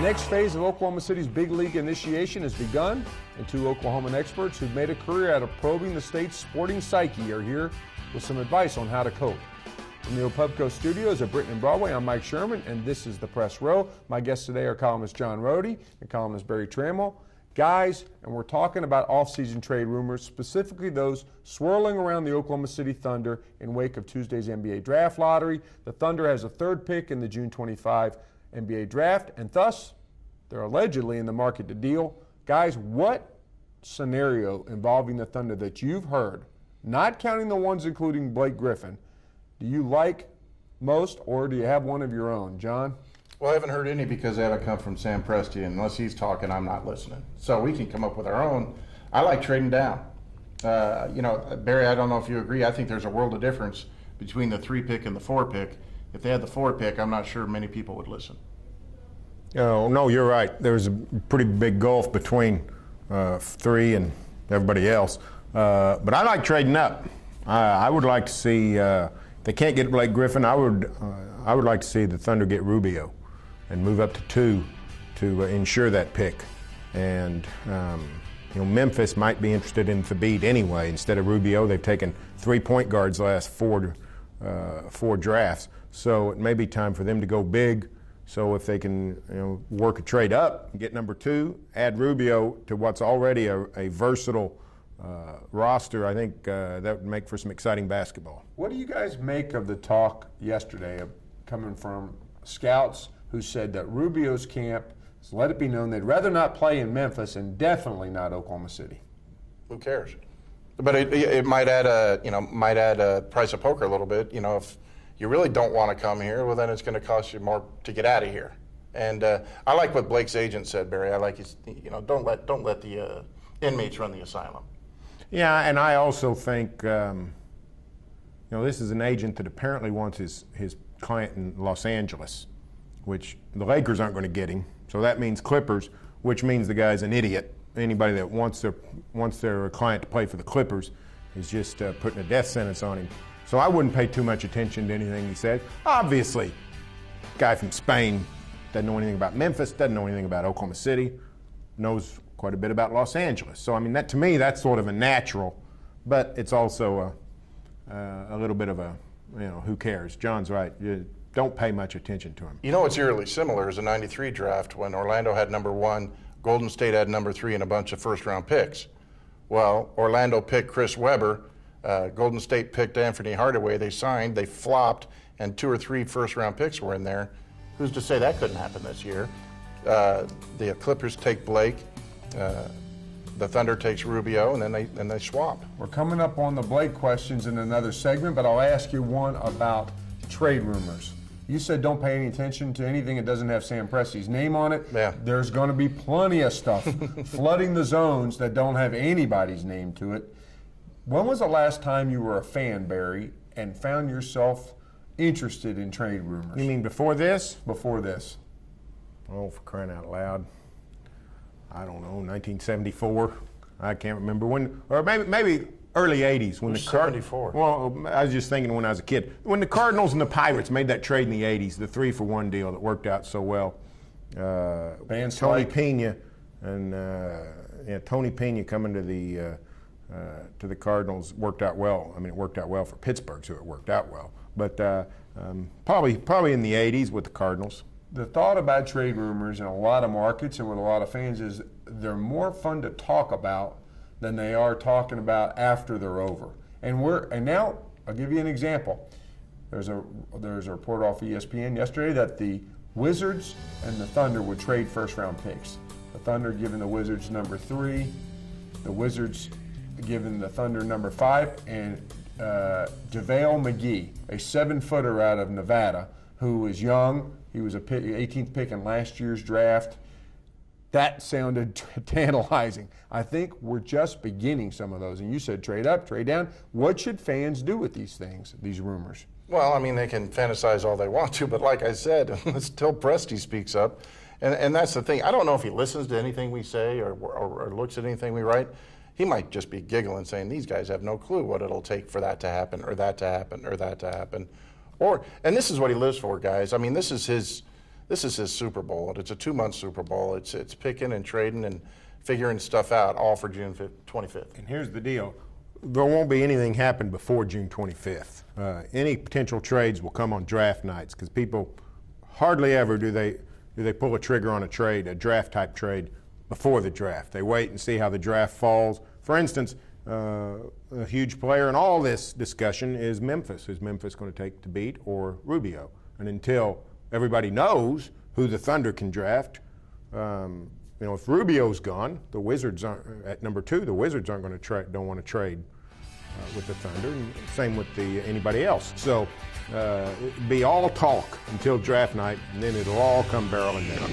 next phase of Oklahoma City's big league initiation has begun, and two Oklahoman experts who've made a career out of probing the state's sporting psyche are here with some advice on how to cope. From the Opubco studios at Britain and Broadway, I'm Mike Sherman, and this is The Press Row. My guests today are columnist John Rohde and columnist Barry Trammell. Guys, and we're talking about off-season trade rumors, specifically those swirling around the Oklahoma City Thunder in wake of Tuesday's NBA draft lottery. The Thunder has a third pick in the June 25 NBA draft, and thus they're allegedly in the market to deal. Guys, what scenario involving the Thunder that you've heard, not counting the ones including Blake Griffin, do you like most, or do you have one of your own? John? Well, I haven't heard any because they haven't come from Sam Presti, and unless he's talking, I'm not listening. So we can come up with our own. I like trading down. Barry, I don't know if you agree. I think there's a world of difference between the 3 pick and the 4 pick. If they had the 4 pick, I'm not sure many people would listen. Oh, no, you're right. There's a pretty big gulf between 3 and everybody else. But I like trading up. I would like to see, if they can't get Blake Griffin, I would like to see the Thunder get Rubio and move up to 2 to ensure that pick. And, Memphis might be interested in Thabit anyway. Instead of Rubio, they've taken 3 point guards the last 4 drafts. So it may be time for them to go big. So if they can work a trade up, get number 2, add Rubio to what's already a versatile roster, I think that would make for some exciting basketball. What do you guys make of the talk yesterday coming from scouts who said that Rubio's camp has let it be known they'd rather not play in Memphis and definitely not Oklahoma City? Who cares? But it might add a price of poker a little bit. If you really don't want to come here, well, then it's going to cost you more to get out of here. And I like what Blake's agent said, Barry. I like his, don't let the inmates run the asylum. Yeah, and I also think, this is an agent that apparently wants his client in Los Angeles, which the Lakers aren't going to get him. So that means Clippers, which means the guy's an idiot. Anybody that wants their client to play for the Clippers is just putting a death sentence on him. So I wouldn't pay too much attention to anything he said. Obviously, guy from Spain doesn't know anything about Memphis, doesn't know anything about Oklahoma City, knows quite a bit about Los Angeles. So, that to me, that's sort of a natural, but it's also a little bit of a, who cares? John's right. You don't pay much attention to him. What's eerily similar is the 93 draft when Orlando had number 1, Golden State had number 3, and a bunch of first-round picks. Well, Orlando picked Chris Webber. Golden State picked Anthony Hardaway. They signed, they flopped, and 2 or 3 first-round picks were in there. Who's to say that couldn't happen this year? The Clippers take Blake. The Thunder takes Rubio, and then they swap. We're coming up on the Blake questions in another segment, but I'll ask you one about trade rumors. You said don't pay any attention to anything that doesn't have Sam Presti's name on it. Yeah. There's going to be plenty of stuff flooding the zones that don't have anybody's name to it. When was the last time you were a fan, Barry, and found yourself interested in trade rumors? You mean before this? Before this. Oh, for crying out loud. I don't know, 1974. I can't remember when, or maybe early 80s when the 74. Well, I was just thinking when I was a kid. When the Cardinals and the Pirates made that trade in the 80s, the 3-for-1 deal that worked out so well. Tony Pena and Tony Pena coming to the Cardinals worked out well. It worked out well for Pittsburgh, so it worked out well. But probably in the 80s with the Cardinals. The thought about trade rumors in a lot of markets and with a lot of fans is they're more fun to talk about than they are talking about after they're over. And now I'll give you an example. There's a report off ESPN yesterday that the Wizards and the Thunder would trade first-round picks. The Thunder giving the Wizards number 3, the Wizards giving the Thunder number 5, and JaVale McGee, a 7-footer out of Nevada, who is young. He was a 18th pick in last year's draft. That sounded tantalizing. I think we're just beginning some of those. And you said trade up, trade down. What should fans do with these things, these rumors? Well, they can fantasize all they want to, but like I said, until Presti speaks up, and that's the thing. I don't know if he listens to anything we say or looks at anything we write. He might just be giggling, saying these guys have no clue what it'll take for that to happen or that to happen or that to happen. And this is what he lives for, guys. This is This is his Super Bowl, and it's a 2-month Super Bowl. It's picking and trading and figuring stuff out, all for June 25th. And here's the deal. There won't be anything happen before June 25th. Any potential trades will come on draft nights, because people hardly ever do they pull a trigger on a trade, a draft-type trade, before the draft. They wait and see how the draft falls. For instance, a huge player in all this discussion is Memphis. Is Memphis going to take to beat, or Rubio? And until everybody knows who the Thunder can draft, if Rubio's gone, the Wizards aren't at number 2. The Wizards aren't going to don't want to trade with the Thunder. And same with anybody else. So it'd be all talk until draft night, and then it'll all come barreling down.